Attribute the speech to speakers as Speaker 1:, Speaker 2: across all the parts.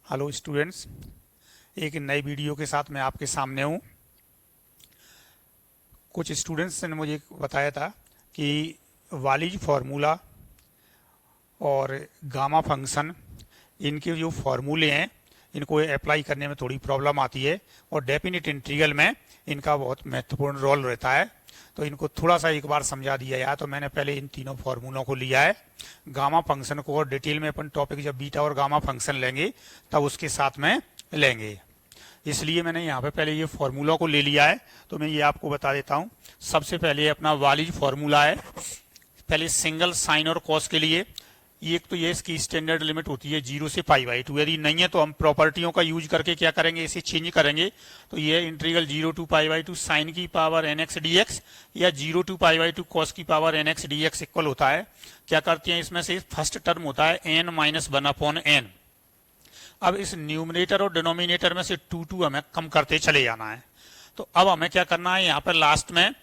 Speaker 1: Hello students, एक नई video के साथ मैं आपके सामने हूँ। कुछ स्टूडेंट्स ने मुझे बताया था कि वालिज फार्मूला और गामा फंक्शन, इनके जो फार्मूले हैं इनको अप्लाई करने में थोड़ी प्रॉब्लम आती है और डेफिनेट इंटीग्रल में इनका बहुत महत्वपूर्ण रोल रहता है। तो इनको थोड़ा सा एक बार समझा दिया जाए। तो मैंने पहले इन तीनों फार्मूलों को लिया है। गामा फंक्शन को और डिटेल में अपन टॉपिक जब बीटा और गामा फंक्शन लेंगे तब उसके साथ में लेंगे, इसलिए मैंने यहाँ पे पहले ये फार्मूला को ले लिया है। तो मैं ये आपको बता देता हूँ। सबसे पहले अपना वालिज फार्मूला है। पहले सिंगल साइन और कॉस के लिए ये एक तो ये इसकी स्टैंडर्ड लिमिट होती है 0 से π/2। यदि नहीं है तो हम प्रॉपर्टियों का यूज करके क्या करेंगे, इसे चेंज करेंगे। तो ये इंटीग्रल 0 to π/2 साइन की पावर nx dx या 0 to π/2 कॉस की पावर nx dx इक्वल होता है। क्या करते हैं, इसमें से फर्स्ट टर्म होता है n-1/n। अब इस न्यूमरेटर और डिनोमिनेटर में से 2 हमें कम करते चले जाना है। तो अब हमें क्या करना है, यहाँ पर लास्ट में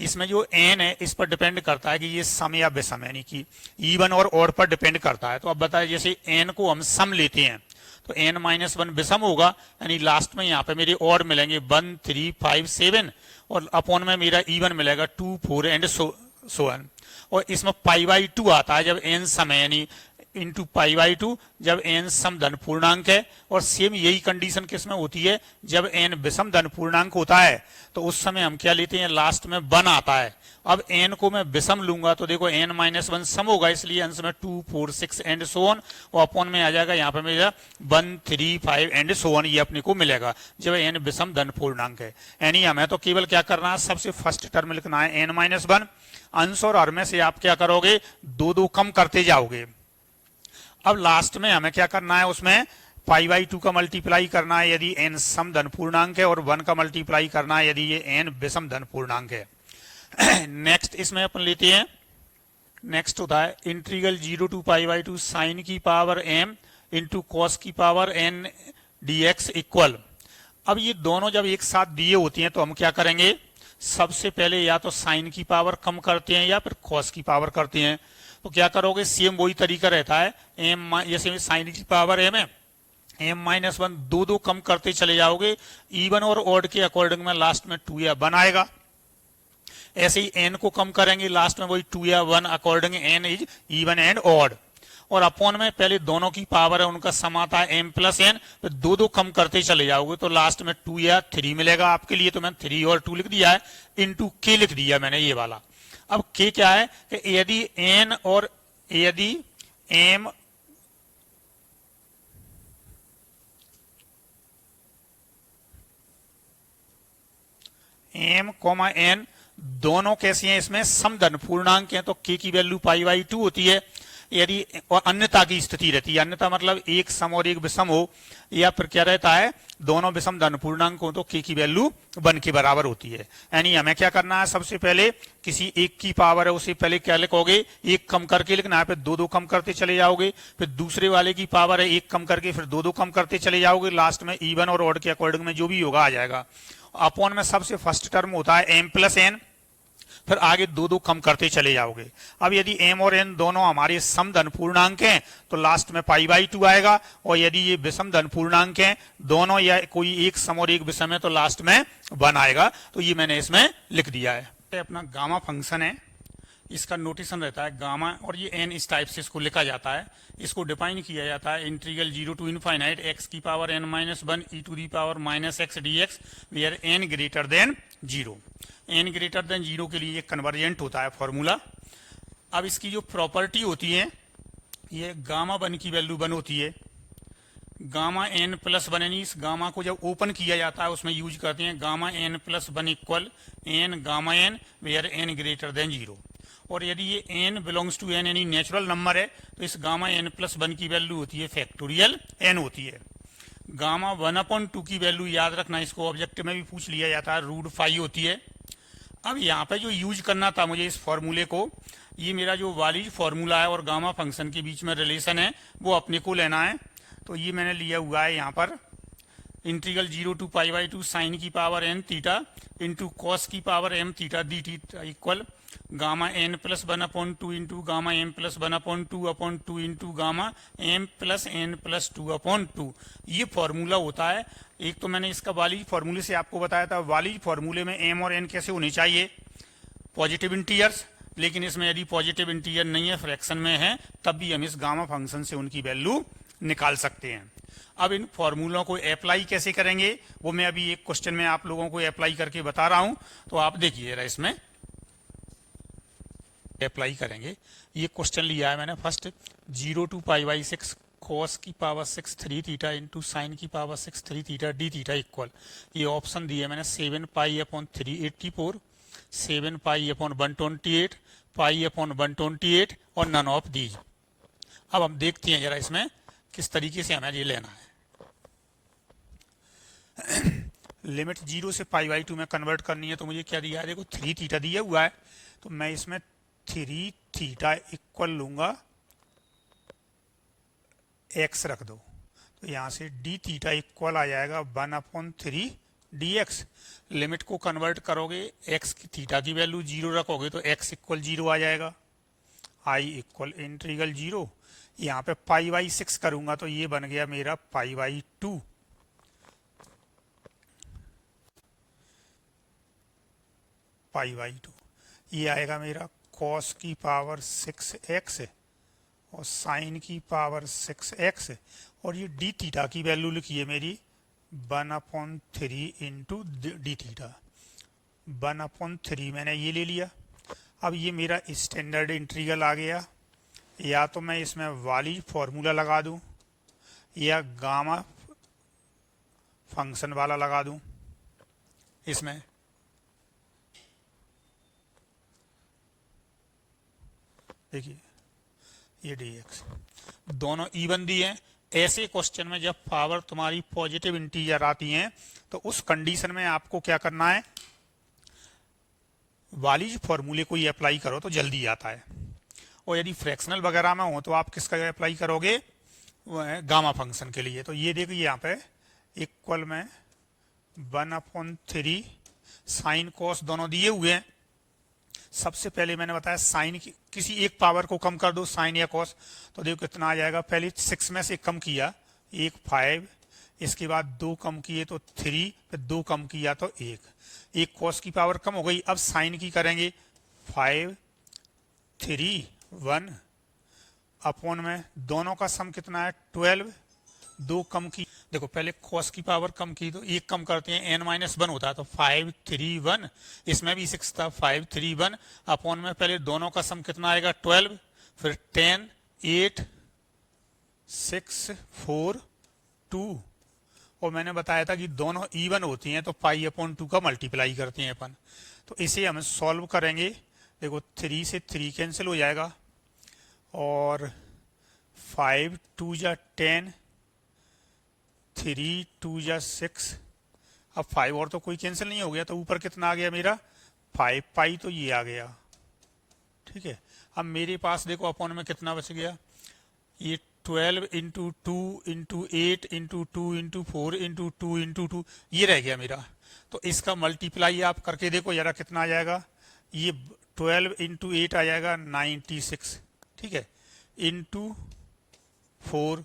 Speaker 1: इसमें जो n है इस पर डिपेंड करता है कि ये सम या विषम यानी कि इवन और ऑड पर डिपेंड करता है। तो अब बताए, जैसे n को हम सम लेते हैं तो n-1 विषम होगा, यानी लास्ट में यहाँ पे मेरे ऑड मिलेंगे 1 3 5 7 और अपॉन में मेरा इवन मिलेगा 2 4 एंड सो ऑन। और इसमें π/2 आता है जब n सम है, यानी इंटू π/2 जब n सम धन पूर्णांक है। और सेम यही कंडीशन किस में होती है, जब n विषम धन पूर्णांक होता है तो उस समय हम क्या लेते हैं, लास्ट में 1 आता है। अब n को मैं विषम लूंगा तो देखो n-1 सम होगा, इसलिए अंश में 2 4 6 एंड सो ऑन और अपॉन में आ जाएगा यहाँ पे मेरा 1 3 5 एंड सो ऑन। ये अपने को मिलेगा जब n विषम धन पूर्णांक है। यानी हमें तो केवल क्या करना है, सबसे फर्स्ट टर्म लिखना है n-1। अंश और हर में से आप क्या करोगे, 2 कम करते जाओगे। अब लास्ट में हमें क्या करना है, उसमें π/2 का मल्टीप्लाई करना है यदि n सम धन पूर्णांक है और 1 का मल्टीप्लाई करना है यदि ये n विषम धन पूर्णांक है। नेक्स्ट इसमें अपन लेते हैं, नेक्स्ट होता है इंटीग्रल 0 to π/2 साइन की पावर m इंटू कॉस की पावर n dx इक्वल। अब ये दोनों जब एक साथ दिए होती हैं तो हम क्या करेंगे, सबसे पहले या तो साइन की पावर कम करते हैं या फिर कॉस की पावर करते हैं। तो क्या करोगे, सेम वही तरीका रहता है। m जैसे साइन की पावर m है, m-1 2 कम करते चले जाओगे, इवन और ऑड के अकॉर्डिंग में लास्ट में 2 या 1 आएगा। ऐसे ही n को कम करेंगे, लास्ट में वही 2 या 1 according n is even and odd. और अपॉन में पहले दोनों की पावर है उनका सम आता है m+n, फिर 2 कम करते चले जाओगे तो लास्ट में 2 या 3 मिलेगा आपके लिए। तो मैंने 3 और 2 लिख दिया है, इंटू k लिख दिया मैंने ये वाला। अब k क्या है कि यदि n और यदि m n दोनों कैसी हैं, इसमें सम धन पूर्णांक हैं तो k की वैल्यू π/2 होती है। यदि और अन्यथा की स्थिति रहती है, अन्यथा मतलब एक सम और एक विषम हो या फिर क्या रहता है, दोनों विषम धन पूर्णांक हो तो k की वैल्यू 1 के बराबर होती है। यानी हमें क्या करना है, सबसे पहले किसी एक की पावर है उसे पहले क्या लिखोगे, एक कम करके लिखना है, फिर 2 कम करते चले जाओगे। फिर दूसरे वाले की पावर है एक कम करके फिर 2 कम करते चले जाओगे, लास्ट में इवन और ऑड के अकॉर्डिंग में जो भी होगा आ जाएगा। अपॉन में सबसे फर्स्ट टर्म होता है m+n, फिर आगे 2 कम करते चले जाओगे। अब यदि m और n दोनों हमारे सम धन पूर्णांक हैं तो लास्ट में π/2 आएगा, और यदि ये विषम धन पूर्णांक हैं दोनों या कोई एक सम और एक विषम है तो लास्ट में 1 आएगा। तो ये मैंने इसमें लिख दिया है। अपना गामा फंक्शन है, इसका नोटेशन रहता है गामा, और ये n इस टाइप से इसको लिखा जाता है। इसको डिफाइन किया जाता है इंटीग्रल 0 to ∞ x की power n-1 e to the power -x dx where n greater than 0। n greater than 0 के लिए कन्वर्जेंट होता है फॉर्मूला। अब इसकी जो प्रॉपर्टी होती है, ये गामा 1 की वैल्यू 1 होती है। गामा n+1, यानी इस गामा को जब ओपन किया जाता है उसमें यूज करते हैं gamma n+1 equal n gamma n where n greater than 0। और यदि ये n बिलोंग्स टू n यानी नेचुरल नंबर है तो इस गामा n+1 की वैल्यू होती है फैक्टोरियल n होती है। गामा 1/2 की वैल्यू याद रखना, इसको ऑब्जेक्टिव में भी पूछ लिया जाता है, √5 होती है। अब यहाँ पे जो यूज करना था मुझे इस फॉर्मूले को, ये मेरा जो वालिज फॉर्मूला है और गामा फंक्शन के बीच में रिलेशन है वो अपने को लेना है। तो ये मैंने लिया हुआ है यहाँ पर इंटीग्रल 0 to π/2 साइन की power n theta into cos की power m theta d theta equal gamma n plus 1/2 into gamma m plus 1/2 into gamma m plus n plus 2/2। ये फॉर्मूला होता है। एक तो मैंने इसका वाली फॉर्मूले से आपको बताया था, वाली फॉर्मूले में एम और एन कैसे होनी चाहिए, पॉजिटिव इंटीजर्स। लेकिन इसमें यदि पॉजिटिव इंटीजर नहीं है, फ्रैक्शन में है, तब भी हम इस गामा फंक्शन से उनकी वैल्यू निकाल सकते हैं। अब इन फॉर्मूलों को अप्लाई कैसे करेंगे वो मैं अभी एक क्वेश्चन में आप लोगों को अप्लाई करके बता रहा हूं। तो आप देखिए जरा, इसमें अप्लाई करेंगे। ये क्वेश्चन लिया है मैंने फर्स्ट, 0 to π/6 cos की पावर 6 3 थीटा इंटू साइन की power 6 3 theta d theta equal, ये ऑप्शन दिए मैंने 7π/384, 7π/128, π/128 और नन ऑफ दीज। अब हम देखते हैं जरा इसमें किस तरीके से हमें ये लेना है। लिमिट 0 से π/2 में कन्वर्ट करनी है, तो मुझे क्या दिया है, देखो 3 थीटा दिया हुआ है, तो मैं इसमें 3 थीटा इक्वल लूंगा, x रख दो, तो यहां से डी थीटा इक्वल आ जाएगा 1/3 dx। लिमिट को कन्वर्ट करोगे, x की थीटा की वैल्यू 0 रखोगे तो x इक्वल 0 आ जाएगा, i इक्वल इंटीग्रल 0। यहाँ पे π/6 करूंगा तो ये बन गया मेरा π/2, π/2। ये आएगा मेरा cos की पावर 6x और साइन की पावर 6x, और ये डी थीटा की वैल्यू लिखिए मेरी 1/3 इंटू डी थीटा, 1/3 मैंने ये ले लिया। अब ये मेरा स्टैंडर्ड इंटीग्रल आ गया। या तो मैं इसमें वाली फॉर्मूला लगा दूं या गामा फंक्शन वाला लगा दूं। इसमें देखिए ये dx दोनों इवन दिए हैं। ऐसे क्वेश्चन में जब पावर तुम्हारी पॉजिटिव इंटीजर आती हैं तो उस कंडीशन में आपको क्या करना है, वाली फॉर्मूले को ही अप्लाई करो तो जल्दी आता है। और यदि फ्रैक्शनल वगैरह में हो तो आप किसका अप्लाई करोगे, वो है गामा फंक्शन के लिए। तो ये देखिए यहाँ पे इक्वल में 1/3 साइन कॉस दोनों दिए हुए हैं। सबसे पहले मैंने बताया साइन की किसी एक पावर को कम कर दो, साइन या कॉस, तो देखो कितना आ जाएगा। पहले 6 में से कम किया, 1 5, इसके बाद 2 कम किए तो 3, फिर 2 कम किया तो 1 कॉस की पावर कम हो गई। अब साइन की करेंगे, 5 3 1 अपॉन में दोनों का सम कितना है 12, 2 कम की, देखो पहले कॉस की पावर कम की तो 1 कम करते हैं, n-1 होता है, तो 5 3 1, इसमें भी 6 था, 5 3 1 अपॉन में पहले दोनों का सम कितना आएगा 12, फिर 10 8 6 4 2, और मैंने बताया था कि दोनों इवन होती हैं तो π/2 का मल्टीप्लाई करते हैं अपन। तो इसे हम सॉल्व करेंगे। देखो 3 से 3 कैंसिल हो जाएगा, और 5 2 जा 10, 3 2 जा 6, अब 5 और तो कोई कैंसिल नहीं हो गया, तो ऊपर कितना आ गया मेरा 5 पाई, तो ये आ गया। ठीक है, अब मेरे पास देखो अपॉन में कितना बच गया, ये 12 into 2 into 8 into 2 into 4 into 2 into 2, ये रह गया मेरा। तो इसका मल्टीप्लाई आप करके देखो जरा कितना आ जाएगा, ये 12 इंटू 8 आ जाएगा 96, ठीक है, इंटू 4,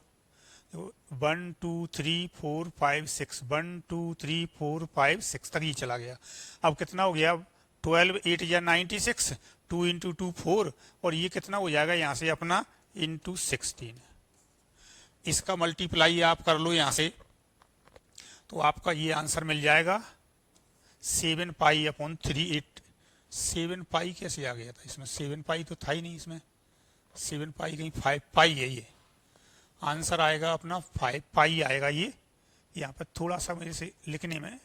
Speaker 1: 1 2 3 4 5 6, 1 2 3 4 5 6 तक ही चला गया। अब कितना हो गया, 12 8 या 96, 2 इंटू 2 4, और ये कितना हो जाएगा यहाँ से अपना इंटू 16। इसका मल्टीप्लाई आप कर लो यहाँ से, तो आपका ये आंसर मिल जाएगा 7π/3। 7 पाई कैसे आ गया था इसमें, 7 पाई तो था ही नहीं इसमें, 7 पाई कहीं 5 पाई है। ये आंसर आएगा अपना 5 पाई आएगा। ये यहाँ पर थोड़ा सा मेरे से लिखने में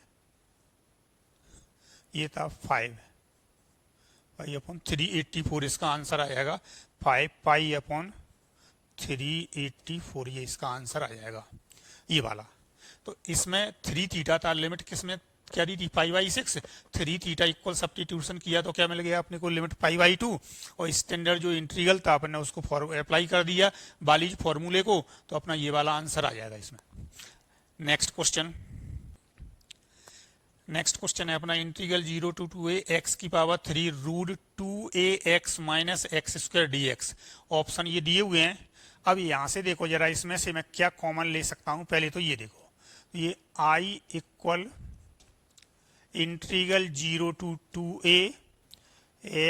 Speaker 1: ये था 5π/384, इसका आंसर आएगा 5π/384, ये इसका आंसर आ जाएगा ये वाला। तो इसमें 3 थीटा था, लिमिट किसमें क्या दी थी π/6, 3 थीटा इक्वल सब्स्टिट्यूशन किया तो क्या मिल गया अपने को लिमिट π/2, और स्टैंडर्ड जो इंटीग्रल था अपने उसको अप्लाई कर दिया बालीज फॉर्मूले को, तो अपना ये वाला आंसर आ जाएगा इसमें। नेक्स्ट क्वेश्चन, नेक्स्ट क्वेश्चन है अपना integral 0 to 2a x⁻3√2ax-x² option ये दिए हुए हैं। अब यहाँ से देखो जरा इसमें से मैं क्या कॉमन ले सकता हूँ। पहले तो ये देखो, ये i equal integral 0 to 2a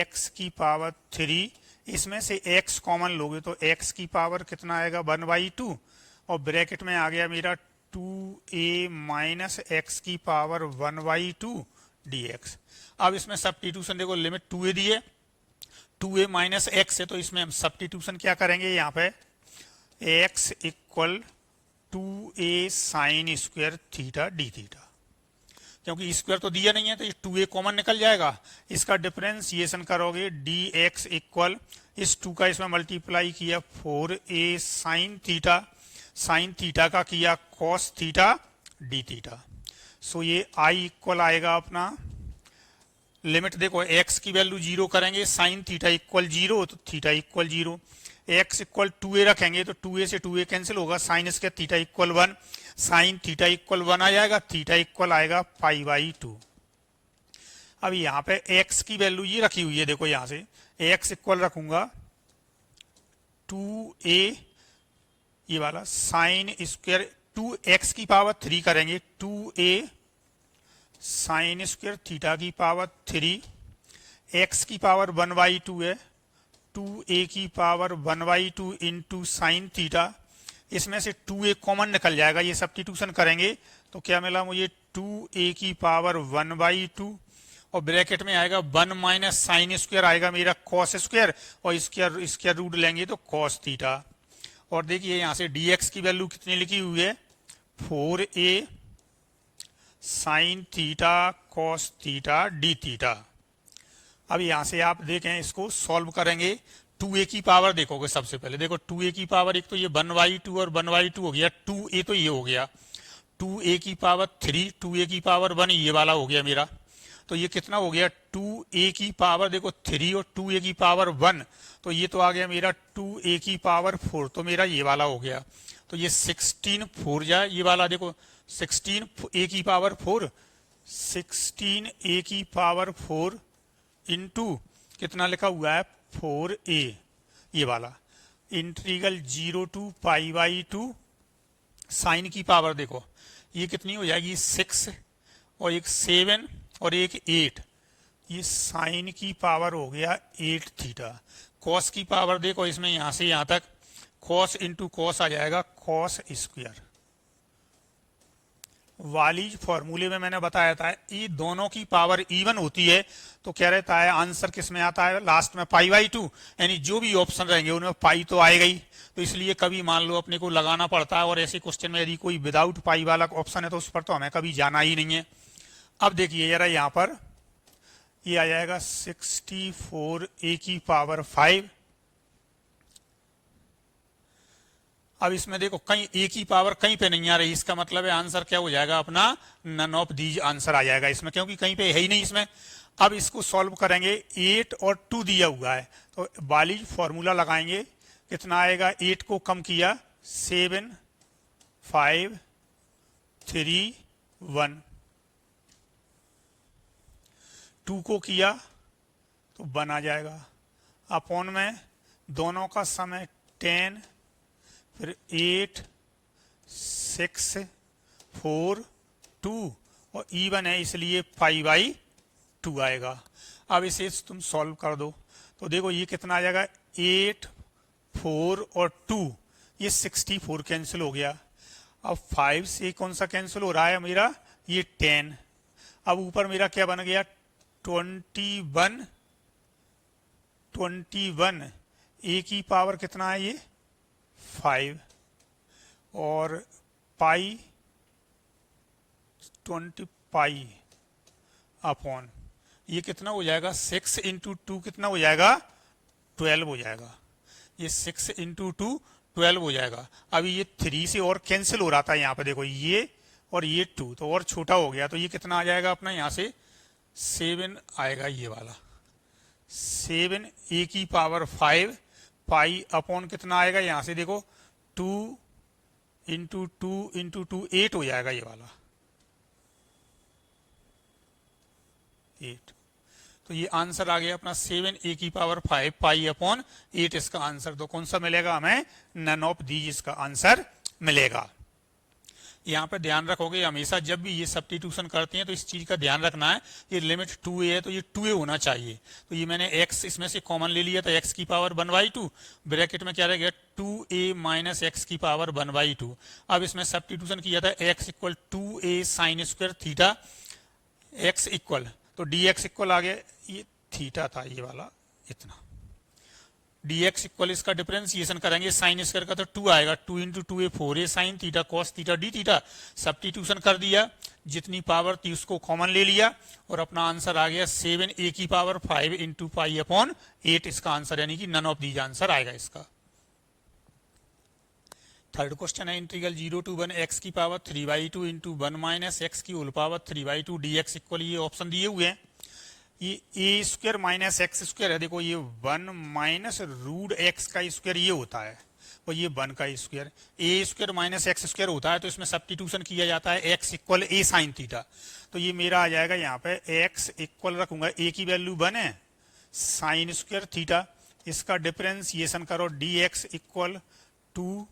Speaker 1: x⁻3, इसमें से x कॉमन लोगे तो x की पावर कितना आएगा 1/2 और ब्रैकेट में आ गया मेरा 2a माइनस x की पावर 1/2 dx। अब इसमें सब्स्टिट्यूशन देखो, लिमिट 2a दी है, 2a माइनस x है, तो इसमें हम सब्स्टिट्यूशन क्या करेंगे यहाँ पे x equal 2a sign square theta d theta, क्योंकि स्क्वायर तो दिया नहीं है तो ये 2a कॉमन निकल जाएगा। इसका डिफरेंशिएशन करोगे dx इक्वल इस 2 का इसमें मल्टीप्लाई किया 4a साइन थीटा का किया कॉस थीटा डी थीटा। सो ये i इक्वल आएगा अपना, लिमिट देखो x की वैल्यू 0 करेंगे, साइन थीटा इक्वल 0 तो theta equal 0, x equal 2a रखेंगे तो 2a से 2a कैंसिल होगा, sign square theta equal 1, sign theta equal 1 आ जाएगा, थीटा इक्वल आएगा π/2। अब यहाँ पे x की वैल्यू ये रखी हुई है, देखो यहाँ से x इक्वल रखूंगा 2a ये वाला साइन स्क्वायर 2x की पावर 3 करेंगे 2a साइन स्क्वायर थीटा की पावर 3, x की पावर 1/2 है, 2a की पावर 1/2 इंटू साइन थीटा, इसमें से 2a कॉमन निकल जाएगा, ये सब्स्टिट्यूशन करेंगे तो क्या मिला मुझे 2a की पावर 1/2 और ब्रैकेट में आएगा 1 माइनस साइन स्क्वायर आएगा मेरा कॉस स्क्वायर और इसका रूट लेंगे तो कॉस थीटा। और देखिए यहाँ से dx की वैल्यू कितनी लिखी हुई है 4a sine theta cos theta d theta. अब यहाँ से आप देखें इसको सॉल्व करेंगे, 2a की पावर देखोगे सबसे पहले, देखो 2a की पावर एक तो ये 1/2 और 1/2 हो गया, 2a तो ये हो गया, 2a की पावर 3, 2a की पावर 1 ये वाला हो गया मेरा, तो ये कितना हो गया 2a की पावर देखो 3 और 2a की पावर 1, तो ये तो आ गया मेरा 2a की पावर 4, तो मेरा ये वाला हो गया, तो ये 16 4 जाए ये वाला देखो 16a की पावर 4, 16a की पावर 4 इंटू कितना लिखा हुआ है 4a ये वाला, इंटीग्रल 0 to π/2 साइन की पावर देखो ये कितनी हो जाएगी 6 और एक 7 और एक 8, ये साइन की पावर हो गया 8 थीटा। कॉस की पावर देखो इसमें यहां से यहां तक कॉस इंटू कॉस आ जाएगा कॉस स्क्वायर। वालीज फॉर्मूले में मैंने बताया था ये दोनों की पावर इवन होती है तो क्या रहता है आंसर किस में आता है लास्ट में π/2, यानी जो भी ऑप्शन रहेंगे उनमें पाई तो आएगा ही, तो इसलिए कभी मान लो अपने को लगाना पड़ता है, और ऐसे क्वेश्चन में यदि कोई विदाउट पाई वाला ऑप्शन है तो उस पर तो हमें कभी जाना ही नहीं है। अब देखिए जरा यहाँ पर ये आ जाएगा 64a की पावर 5। अब इसमें देखो कहीं a की पावर कहीं पे नहीं आ रही, इसका मतलब है आंसर क्या हो जाएगा अपना नन ऑफ दीज आंसर आ जाएगा इसमें, क्योंकि कहीं पे है ही नहीं इसमें। अब इसको सॉल्व करेंगे 8 और 2 दिया हुआ है तो वालीज फॉर्मूला लगाएंगे, कितना आएगा 8 को कम किया 7 5 3 1, 2 को किया तो 1 आ जाएगा, अपॉन में दोनों का सम है 10 फिर 8 6 4 2 और इवन है इसलिए π/2 आएगा। अब इसे तुम सॉल्व कर दो तो देखो ये कितना आ जाएगा 8 4 और 2, ये 64 कैंसिल हो गया। अब 5 से कौन सा कैंसिल हो रहा है मेरा ये 10, अब ऊपर मेरा क्या बन गया 21 a की पावर कितना है ये 5 और पाई 20 पाई अपॉन ये कितना हो जाएगा 6 इंटू 2 कितना हो जाएगा 12 हो जाएगा, ये 6 इंटू 2 12 हो जाएगा। अभी ये 3 से और कैंसिल हो रहा था यहाँ पे देखो ये और ये 2 तो और छोटा हो गया, तो ये कितना आ जाएगा अपना यहाँ से 7 आएगा, ये वाला 7 a की पावर 5 पाई अपॉन कितना आएगा यहाँ से देखो 2 इंटू 2 इंटू 2 8 हो जाएगा ये वाला। 8। तो ये आंसर आ गया अपना 7a⁵ पाई अपॉन 8 इसका आंसर। तो कौन सा मिलेगा हमें? नन ऑफ दीज इसका आंसर मिलेगा। यहाँ पे ध्यान रखोगे हमेशा जब भी ये सब्स्टिट्यूशन करते हैं तो इस चीज का ध्यान रखना है, ये लिमिट 2a है तो ये 2a होना चाहिए। तो ये मैंने x इसमें से कॉमन ले लिया था, x⁵1/2 ब्रैकेट में क्या रहेगा 2a माइनस x⁵1/2। अब इसमें सब्स्टिट्यूशन किया था x equal 2a sign square theta, x equal तो dx इक्वल आ गया, ये थीटा था ये वाला इतना, dx इक्वल इसका डिफरेंशिएशन करेंगे साइन स्क्वायर का तो 2 आएगा, 2 into 2a 4a sine theta cos theta d theta. Substitution कर दिया, जितनी पावर थी उसको कॉमन ले लिया और अपना आंसर आ गया 7a⁵ इंटू पाई अपॉन 8 इसका आंसर, यानी कि नन ऑफ दीज आंसर आएगा इसका। थर्ड क्वेश्चन है integral 0 to 1 x⁵3/2 into 1 minus x⁵3/2 dx equal, ये ऑप्शन दिए हुए हैं। ये ए स्क्वायर माइनस एक्स स्क्वायर है, देखो ये 1 माइनस रूट एक्स का स्क्वायर ये होता है और ये 1 का स्क्वायर, ए स्क्वायर माइनस एक्स स्क्वायर होता है तो इसमें सब्स्टिट्यूशन किया जाता है एक्स इक्वल ए साइन थीटा। तो ये मेरा आ जाएगा यहाँ पे एक्स इक्वल रखूंगा, ए की वैल्यू 1 है, साइन स्क्वायर थीटा, इसका डिफरेंशिएशन करो D x equal 2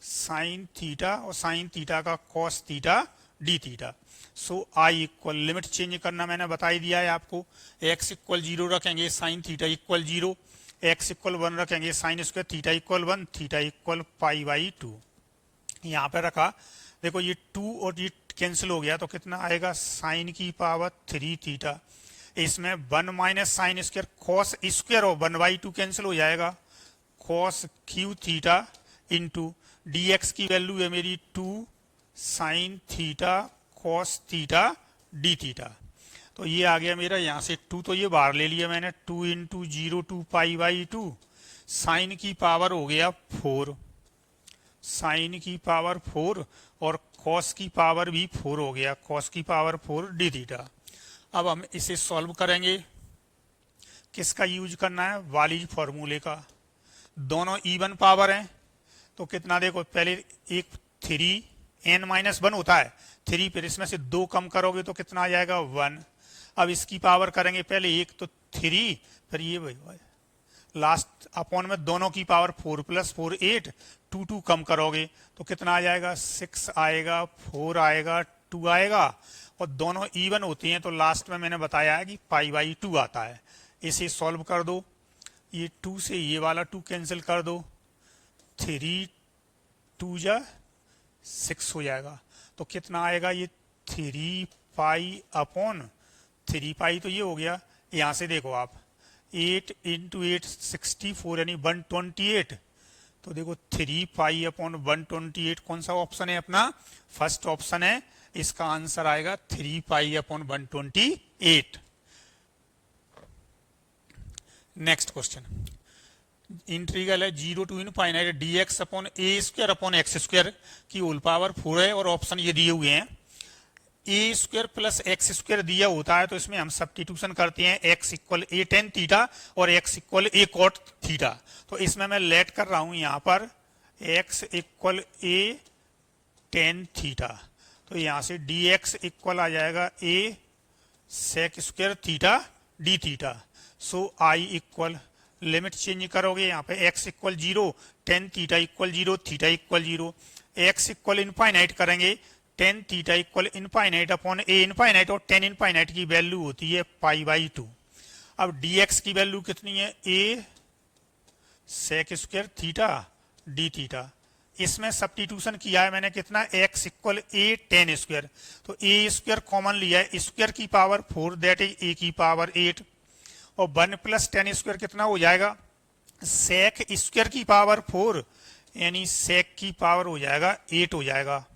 Speaker 1: sine theta और साइन थीटा का cos theta d theta. So I equal, limit change करना मैंने बता ही दिया है आपको, x इक्वल 0 रखेंगे sine theta equal 0, x equal 1 रखेंगे sine square theta equal 1, theta equal π/2। यहाँ पे रखा, देखो ये 2 और ये कैंसिल हो गया तो कितना आएगा साइन की पावर 3 थीटा, इसमें 1 minus sign square cos square और 1/2 कैंसिल हो जाएगा, cos Q theta into dx की वैल्यू है मेरी 2 sine theta cos theta d theta. तो ये आ गया मेरा, यहाँ से 2 तो ये बाहर ले लिया मैंने, 2 इंटू 0 टू π/2, साइन की पावर हो गया 4, साइन की पावर 4 और कॉस की पावर भी 4 हो गया, कॉस की पावर 4 डी थीटा। अब हम इसे सॉल्व करेंगे, किसका यूज करना है? वालीज फॉर्मूले का। दोनों इवन पावर हैं तो कितना, देखो पहले एक 3n-1 होता है 3, फिर इसमें से 2 कम करोगे तो कितना आ जाएगा 1। अब इसकी पावर करेंगे पहले एक तो 3, फिर ये लास्ट अपॉन में दोनों की पावर 4 + 4 8, 2 कम करोगे तो कितना आ जाएगा 6 आएगा, 4 आएगा, 2 आएगा और दोनों इवन होती हैं तो लास्ट में मैंने बताया है कि π/2 आता है। इसे सॉल्व कर दो, ये 2 से ये वाला 2 कैंसिल कर दो, 3 2 जा 6 हो जाएगा तो कितना आएगा ये 3π/3π तो ये हो गया। यहाँ से देखो आप 8 इंटू 8 64 यानी 128, तो देखो 3π/128 कौन सा ऑप्शन है अपना? फर्स्ट ऑप्शन है, इसका आंसर आएगा 3π/128। नेक्स्ट क्वेश्चन, इंटीग्रल है 0 to ∞ dx/a² की होल पावर 4 है और ऑप्शन ये दिए हुए हैं। a² + x² दिया होता है तो इसमें हम सब्स्टिट्यूशन करते हैं x equal a tan theta और x equal a cot theta. तो इसमें मैं लेट कर रहा हूं यहाँ पर x equal a tan theta, तो यहाँ से dx इक्वल आ जाएगा a sec² theta d theta. So i equal, limit change करोगे यहाँ पे x equal 0, tan theta equal 0, theta equal 0, x equal infinite करेंगे, tan theta equal infinite upon a infinite और tan infinite की value होती है π/2। अब dx की वैल्यू कितनी है? a sec² theta d theta. इसमें सब्स्टिट्यूशन किया है मैंने कितना, x इक्वल a tan², तो a² कॉमन लिया है, स्क्वायर की पावर 4 दैट इज a की पावर 8 और 1 + tan² कितना हो जाएगा, sec² की पावर 4 यानी sec की पावर हो जाएगा 8 हो जाएगा।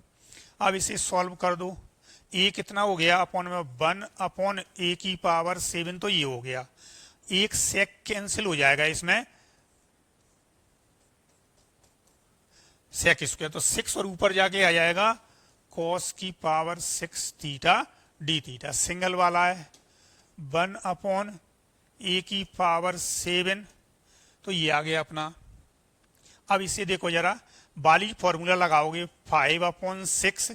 Speaker 1: अब इसे सॉल्व कर दो, a कितना हो गया अपॉन में 1 अपॉन a की पावर 7, तो ये हो गया, एक sec कैंसिल हो जाएगा इसमें, sec² तो 6 और ऊपर जाके आ जाएगा cos की power 6 theta d theta. Single वाला है 1 अपॉन a की पावर 7, तो ये आ गया अपना। अब इसे देखो जरा, वाली फॉर्मूला लगाओगे 5/6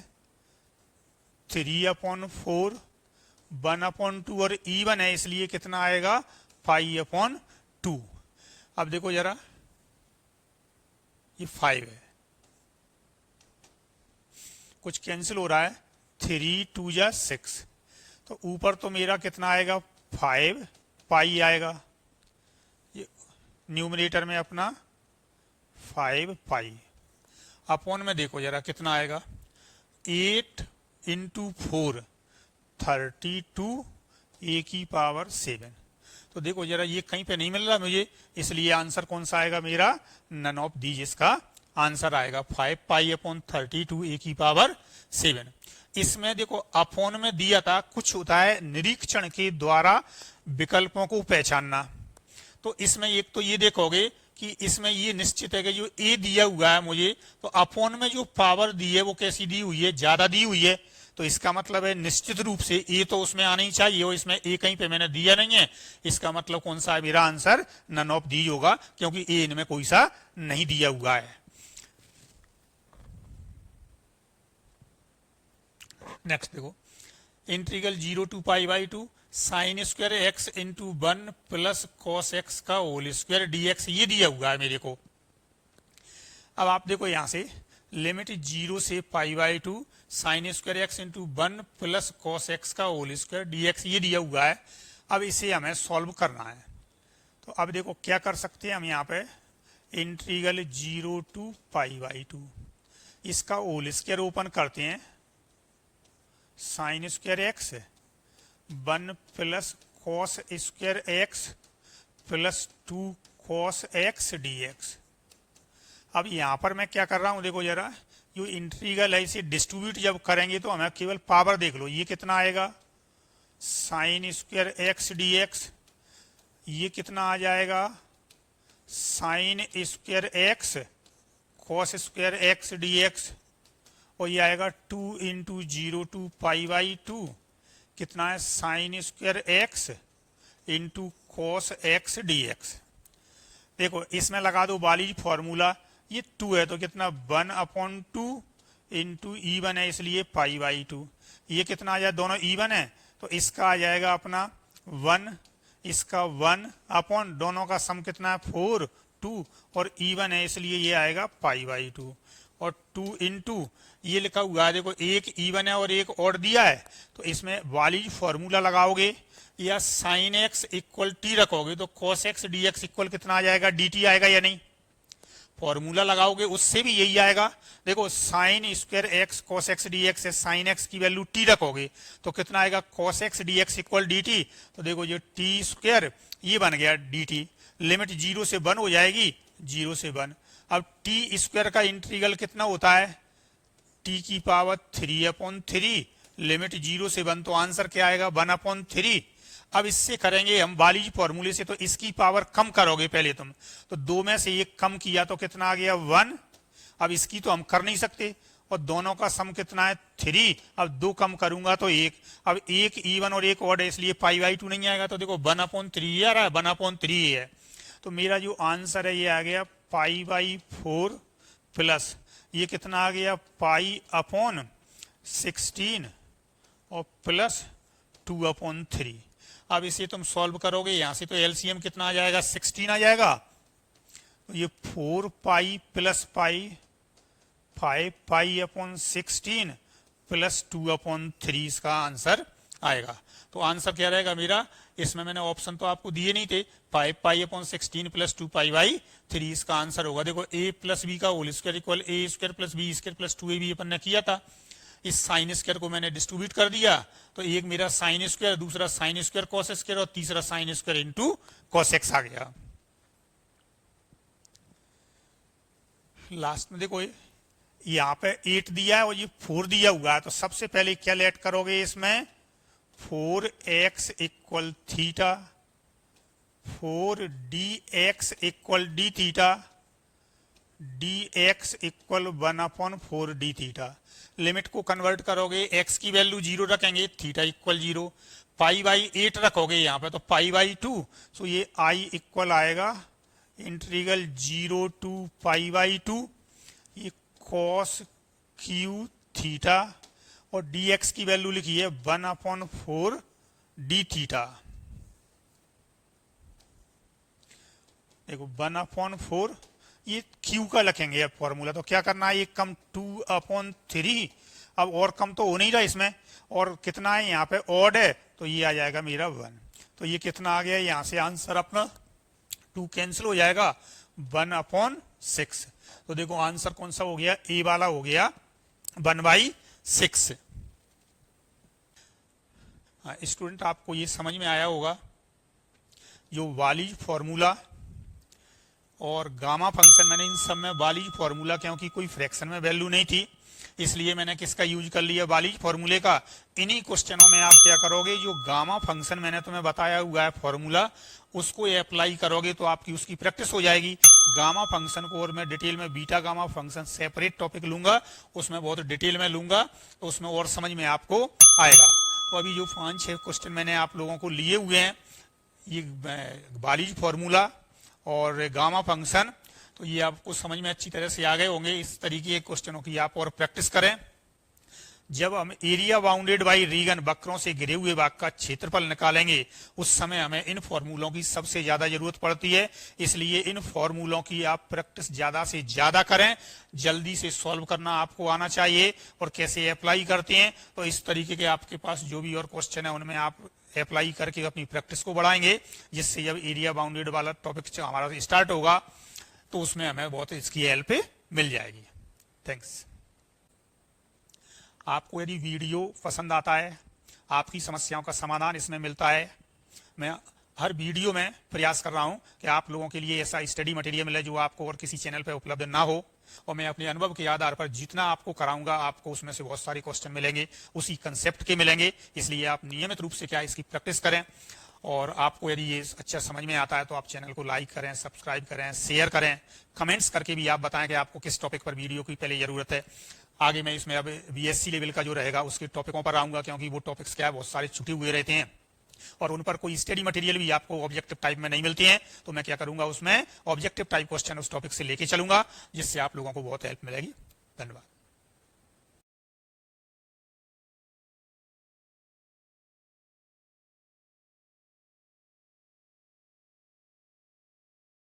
Speaker 1: 3/4 1/2 और इवन है इसलिए कितना आएगा पाई/2। अब देखो जरा, ये 5 है, कुछ कैंसिल हो रहा है, 3 2 जा 6, तो ऊपर तो मेरा कितना आएगा 5 पाई आएगा, ये न्यूमरेटर में अपना 5 पाई, अपॉन में देखो जरा कितना आएगा 8 × 4 32 a⁻7। तो देखो जरा ये कहीं पे नहीं मिल रहा मुझे, इसलिए आंसर कौन सा आएगा मेरा, नन ऑफ दीज इसका आंसर आएगा 5 पाई/32 a⁻7। इसमें देखो अपॉन में दिया था, कुछ होता है निरीक्षण के द्वारा विकल्पों को पहचानना। तो इसमें एक तो ये देखोगे कि इसमें ये निश्चित है कि जो ए दिया हुआ है मुझे, तो अपॉन में जो पावर दी है वो कैसी दी हुई है, ज्यादा दी हुई है। तो इसका मतलब है निश्चित रूप से ए तो उसमें आना ही चाहिए, और इसमें ए कहीं पे मैंने दिया नहीं है। इसका मतलब कौन सा है मेरा आंसर, नन ऑफ दीज होगा, क्योंकि ए इनमें कोई सा नहीं दिया हुआ है। नेक्स्ट देखो, integral 0 to π/2 sine square x into 1 plus cos x का होल स्क्वायर dx, ये दिया हुआ है मेरे को। अब आप देखो यहां से लिमिट 0 से π/2 sine square x into 1 plus cos x का होल स्क्वायर dx, ये दिया हुआ है। अब इसे हमें सॉल्व करना है। तो अब देखो क्या कर सकते हैं हम यहाँ पे, इंटीग्रल 0 to π/2 इसका होल स्क्वायर ओपन करते हैं, sign square x 1 plus cos square x plus 2 cos x dx। अब यहां पर मैं क्या कर रहा हूं, देखो जरा, ये इंटीग्रल है, इसे डिस्ट्रीब्यूट जब करेंगे तो हमें केवल पावर देख लो, ये कितना आएगा साइन स्क्वायर एक्स dx, ये कितना आ जाएगा sign square x cos square x dx, और ये आएगा 2 × 0 to π/2 कितना है sign square x into cos x dx। देखो इसमें लगा दो वाली फॉर्मूला, ये 2 है तो कितना 1/2 इंटू इवन है इसलिए π/2, ये कितना आ जाए, दोनों इवन है तो इसका आ जाएगा अपना 1, इसका 1 अपॉन दोनों का सम कितना है 4 2, और इवन है इसलिए ये आएगा π/2, और 2 × ये लिखा हुआ है, देखो एक इवन है और एक और दिया है, तो इसमें वाली फॉर्मूला लगाओगे या साइन एक्स इक्वल टी रखोगे तो कॉस एक्स dx इक्वल कितना आ जाएगा dt आएगा या नहीं, फॉर्मूला लगाओगे उससे भी यही आएगा। देखो sign square x cos x dx है, साइन एक्स की वैल्यू टी रखोगे तो कितना आएगा cos x dx equal dt। तो देखो ये टी स्क्वायर ये बन गया dt, लिमिट 0 से 1 हो जाएगी, 0 से 1। अब टी स्क्वायर का इंटीग्रल कितना होता है, टी की पावर 3/3, लिमिट 0 से 1, तो आंसर क्या आएगा 1/3। अब इससे करेंगे हम वाली फॉर्मूले से, तो इसकी पावर कम करोगे पहले तुम, तो 2 में से 1 कम किया तो कितना आ गया 1। अब इसकी तो हम कर नहीं सकते, और दोनों का सम कितना है 3, अब 2 कम करूंगा तो 1, अब एक इवन और एक ऑड है इसलिए π/2 नहीं आएगा, तो देखो 1/3 आ रहा है, 1/3 है। तो मेरा जो आंसर है ये आ गया π/4 प्लस ये कितना आ गया π/16 और प्लस 2/3। अब इसे तुम सॉल्व करोगे, यहां से तो एलसीएम कितना आ जाएगा 16 आ जाएगा, तो ये 4 पाई प्लस पाई 5 π/16 प्लस 2/3 इसका आंसर आएगा। तो आंसर क्या रहेगा मेरा, इसमें मैंने ऑप्शन तो आपको दिए नहीं थे, 5 π/16 प्लस 2 π/3 इसका आंसर होगा। देखो a प्लस बी का whole square equal a square plus b square plus 2ab अपन ने किया था। इस साइन स्क्वायर को मैंने डिस्ट्रीब्यूट कर दिया, तो एक मेरा साइन स्क्वायर, दूसरा साइन स्क्वायर कॉस स्क्वायर, और तीसरा sine square into cos x आ गया। लास्ट में देखो यहाँ पे 8 दिया है और ये 4 दिया हुआ है, तो सबसे पहले क्या लेट करोगे इसमें 4x equal theta, 4dx equal D theta, dx equal 1/4 d theta. Limit को कन्वर्ट करोगे, x की वैल्यू 0 रखेंगे, थीटा इक्वल 0, π/8 रखोगे यहाँ पे तो π/2, तो ये i इक्वल आएगा इंटीग्रल 0 to π/2 ये cos q थीटा, और dx की वैल्यू लिखी है 1/4 डी थीटा। देखो 1/4 ये क्यू का लिखेंगे अब फॉर्मूला। तो क्या करना है, ये कम 2/3। अब और कम तो हो नहीं रहा इसमें, और कितना है यहाँ पे ऑड है, तो ये आ जाएगा मेरा 1। तो ये कितना आ गया, यहाँ से आंसर अपना 2 कैंसिल हो जाएगा, 1/6। तो देखो आंसर कौन सा हो गया, ए वाला हो गया 1/6। स्टूडेंट आपको ये समझ में आया होगा, जो वालीज फॉर्मूला और गामा फंक्शन, मैंने इन सब में वालीज फॉर्मूला, क्योंकि कोई फ्रैक्शन में वैल्यू नहीं थी इसलिए मैंने किसका यूज कर लिया, वालीज फॉर्मूले का। इन्हीं क्वेश्चनों में आप क्या करोगे, जो गामा फंक्शन मैंने तुम्हें बताया हुआ है फॉर्मूला, उसको अप्लाई करोगे तो आपकी उसकी प्रैक्टिस हो जाएगी। गामा फंक्शन को और मैं डिटेल में, beta gamma function separate topic लूंगा, उसमें बहुत डिटेल में लूंगा, तो उसमें और समझ में आपको आएगा। तो अभी जो 5-6 क्वेश्चन मैंने आप लोगों को लिए हुए हैं, ये वालीज फॉर्मूला और गामा फंक्शन, तो ये आपको समझ में अच्छी तरह से आ गए होंगे। इस तरीके के क्वेश्चनों की आप और प्रैक्टिस करें। जब हम एरिया बाउंडेड बाई रीगन, वक्रों से घिरे हुए भाग का क्षेत्रफल निकालेंगे, उस समय हमें इन फॉर्मूलों की सबसे ज्यादा जरूरत पड़ती है। इसलिए इन फॉर्मूलों की आप प्रैक्टिस ज्यादा से ज्यादा करें। जल्दी से सॉल्व करना आपको आना चाहिए, और कैसे अप्लाई करते हैं, तो इस तरीके के आपके पास जो भी और क्वेश्चन है उनमें आप अप्लाई करके अपनी प्रैक्टिस को बढ़ाएंगे, जिससे जब एरिया बाउंडेड वाला टॉपिक हमारा स्टार्ट होगा तो उसमें हमें बहुत इसकी हेल्प मिल जाएगी। थैंक्स। आपको यदि वीडियो पसंद आता है, आपकी समस्याओं का समाधान इसमें मिलता है, मैं हर वीडियो में प्रयास कर रहा हूं कि आप लोगों के लिए ऐसा स्टडी मटेरियल मिले जो आपको और किसी चैनल पे उपलब्ध ना हो, और मैं अपने अनुभव के आधार पर जितना आपको कराऊंगा, आपको उसमें से बहुत सारे क्वेश्चन मिलेंगे, उसी कंसेप्ट के मिलेंगे। इसलिए आप नियमित रूप से क्या इसकी प्रैक्टिस करें, और आपको यदि ये अच्छा समझ में आता है तो आप चैनल को लाइक करें, सब्सक्राइब करें, शेयर करें, कमेंट्स करके भी आप बताएं कि आपको किस टॉपिक पर वीडियो की पहले जरूरत है। आगे मैं इसमें अब बीएससी लेवल का जो रहेगा उसके टॉपिकों पर आऊंगा, क्योंकि वो टॉपिक्स क्या है बहुत सारे छुटे हुए रहते हैं और उन पर कोई स्टडी मटेरियल भी आपको ऑब्जेक्टिव टाइप में नहीं मिलती है। तो मैं क्या करूंगा, उसमें ऑब्जेक्टिव टाइप क्वेश्चन उस टॉपिक से लेके चलूंगा, जिससे आप लोगों को बहुत हेल्प मिलेगी। धन्यवाद।